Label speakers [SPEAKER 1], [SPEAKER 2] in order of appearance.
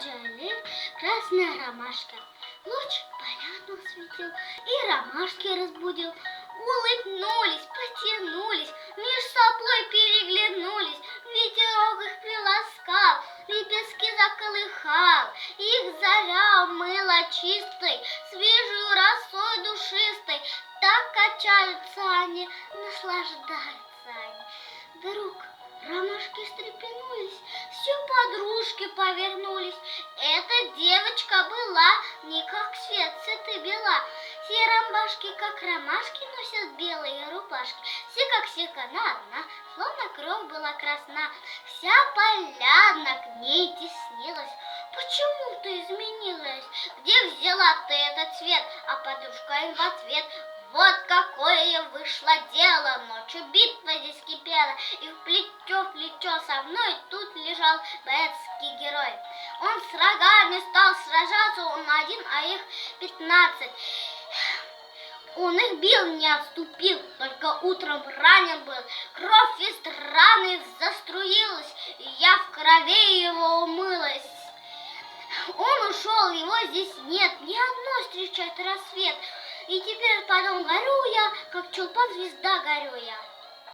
[SPEAKER 1] жалев красная ромашка. Луч поляну светил и ромашки разбудил. Улыбнулись, потянулись, меж соплой переглянулись. Ветерок их приласкал, лепестки заколыхал. Их заря умыла чистой, свежую росой душистой. Так качаются они, наслаждаются они. Вдруг ромашки встрепенулись, все подружки повернулись. Эта девочка была не как свет цветы бела. Все ромашки, как ромашки, носят белые рубашки. Все как все одна, словно кровь была красна. Вся поляна к ней теснилась. Почему ты изменилась? Где взяла ты этот цвет? А подружка им в ответ: вот какое вышло дело, ночью битва здесь кипела, и в плечо со мной тут лежал боецкий герой. Он с врагами стал сражаться, он один, а их 15. Он их бил, не отступил, только утром ранен был. Кровь из раны заструилась, и я в крови его умылась. Он ушел, его здесь нет, ни одной встречает рассвет. И теперь потом горю я, как чулпан, звезда горю я.